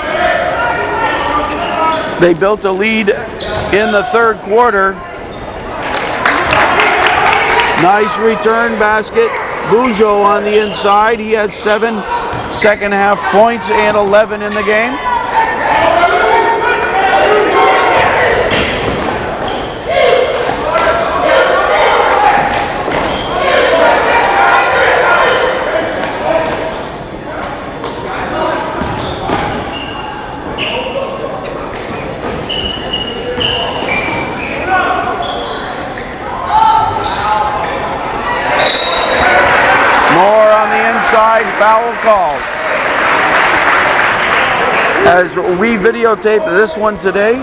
A: They built a lead in the third quarter. Nice return basket. Bugeaud on the inside. He has 7 second half points and 11 in the game. Foul called. As we videotaped this one today,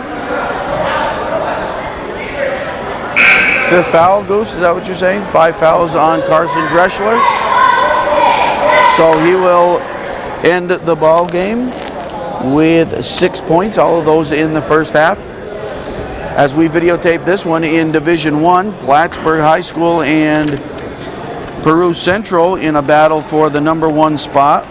A: 5th foul, Goose, is that what you're saying? 5 fouls on Carson Dreschler. So he will end the ball game with 6 points, all of those in the first half. As we videotape this one in Division I, Plattsburgh High School and Peru Central in a battle for the number 1 spot.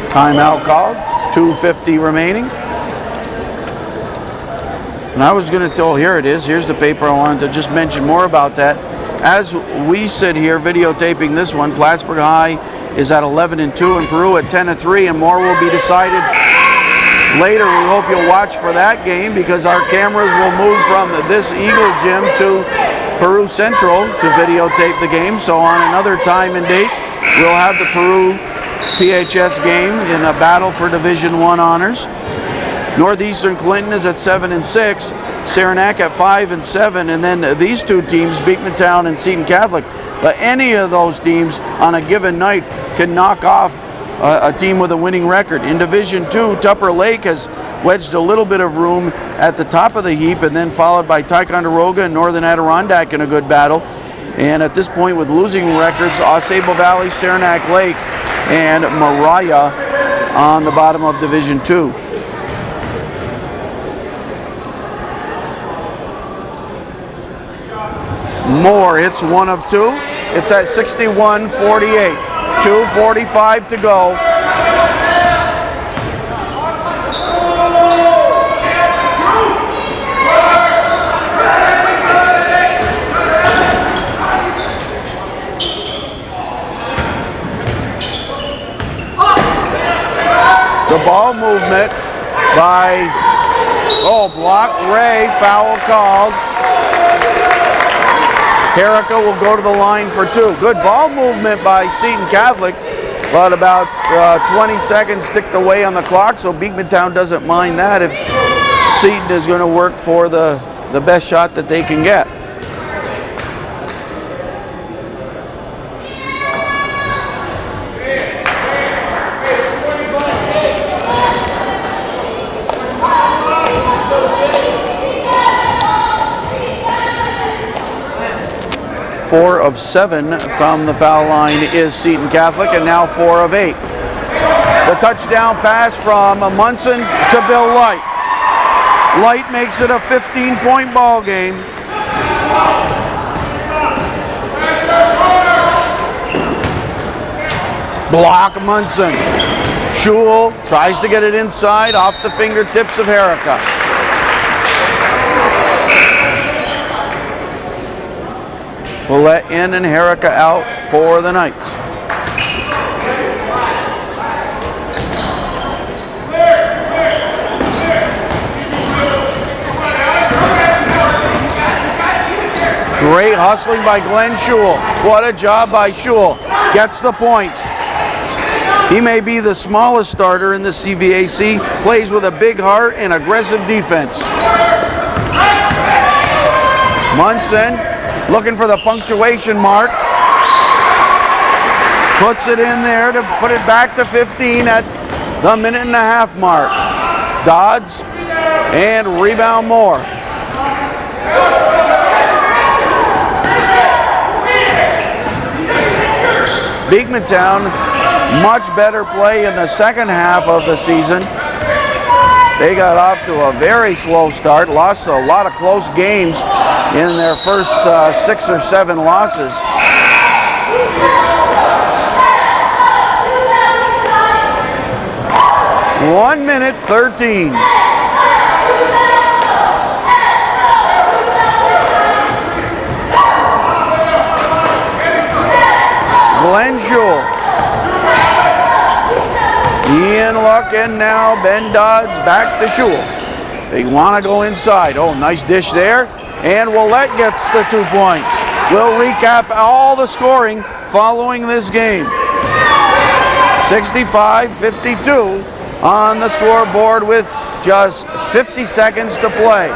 A: Timeout called, 2:50 remaining. And I was going to, oh, here it is. Here's the paper. I wanted to just mention more about that. As we sit here videotaping this one, Plattsburgh High is at 11-2 and Peru at 10-3, and more will be decided later. We hope you'll watch for that game, because our cameras will move from this Eagle gym to Peru Central to videotape the game. So on another time and date, we'll have the Peru PHS game in a battle for Division I honors. Northeastern Clinton is at 7-6, Saranac at 5-7, and then these two teams, Beekmantown and Seton Catholic. But any of those teams on a given night can knock off a team with a winning record. In Division II, Tupper Lake has wedged a little bit of room at the top of the heap, and then followed by Ticonderoga and Northern Adirondack in a good battle. And at this point, with losing records, Ausable Valley, Saranac Lake, and Mariah on the bottom of Division II. Moore hits 1 of 2. It's at 61-48. 2:45 to go. The ball movement by, block Ray, foul called. Herrica will go to the line for 2. Good ball movement by Seton Catholic, but about 20 seconds ticked away on the clock, so Beekmantown doesn't mind that if Seton is going to work for the best shot that they can get. Four of 7 from the foul line is Seton Catholic, and now 4 of 8. The touchdown pass from Munson to Bill Light. Light makes it a 15-point ball game. Block Munson. Schul tries to get it inside off the fingertips of Herrica. Willett in and Herrica out for the Knights. Great hustling by Glenn Schul. What a job by Schul. Gets the points. He may be the smallest starter in the CVAC. Plays with a big heart and aggressive defense. Munson looking for the punctuation mark. Puts it in there to put it back to 15 at the minute-and-a-half mark. Dodds and rebound Moore. Beekmantown, much better play in the second half of the season. They got off to a very slow start, lost a lot of close games in their first 6 or 7 losses. One minute 13. Glenn Schul. Ian Luck and now Ben Dodds back to Schul. They want to go inside. Oh, nice dish there. And Willett gets the 2 points. We'll recap all the scoring following this game. 65-52 on the scoreboard with just 50 seconds to play.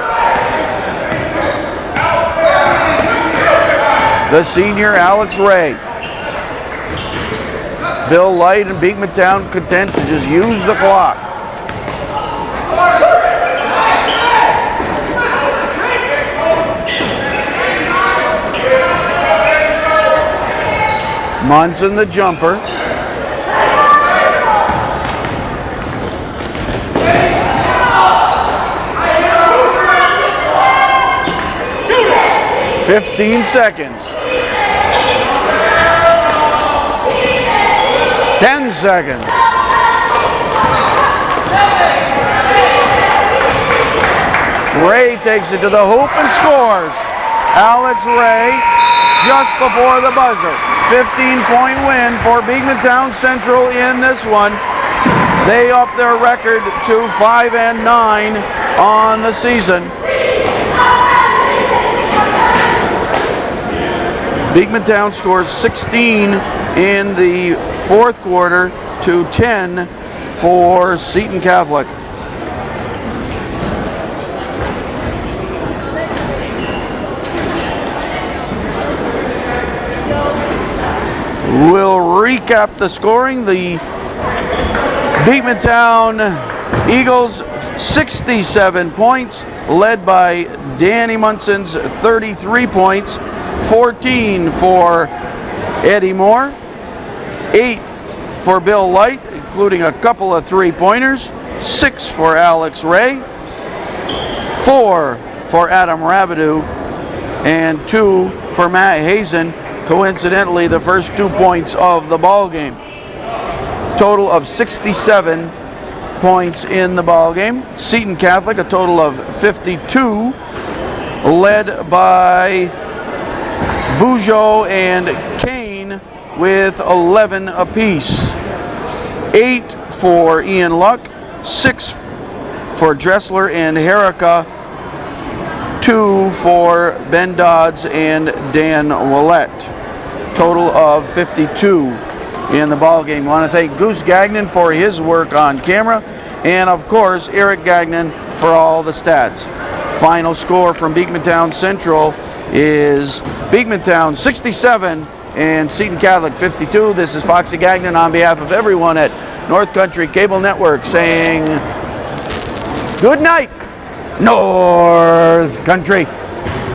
A: The senior Alex Ray. Bill Light and Beekmantown content to just use the clock. Munson the jumper. Shoot it! 15 seconds. 10 seconds. Ray takes it to the hoop and scores. Alex Ray just before the buzzer. 15-point win for Beekmantown Central in this one. They up their record to 5-9 on the season. Beekmantown scores 16 in the fourth quarter to 10 for Seton Catholic. We'll recap the scoring. The Beekmantown Eagles 67 points, led by Danny Munson's 33 points, 14 for Eddie Moore, 8 for Bill Light, including a couple of three-pointers, 6 for Alex Ray, 4 for Adam Rabideau, and 2 for Matt Hazen. Coincidentally, the first 2 points of the ball game. Total of 67 points in the ball game. Seton Catholic, a total of 52, led by Bujo and Kane with 11 apiece. 8 for Ian Luck, 6 for Dressler and Herrica, 2 for Ben Dodds and Dan Willett. Total of 52 in the ball game. I want to thank Goose Gagnon for his work on camera, and of course Eric Gagnon for all the stats. Final score from Beekmantown Central is Beekmantown 67 and Seton Catholic 52. This is Foxy Gagnon on behalf of everyone at North Country Cable Network saying good night, North Country.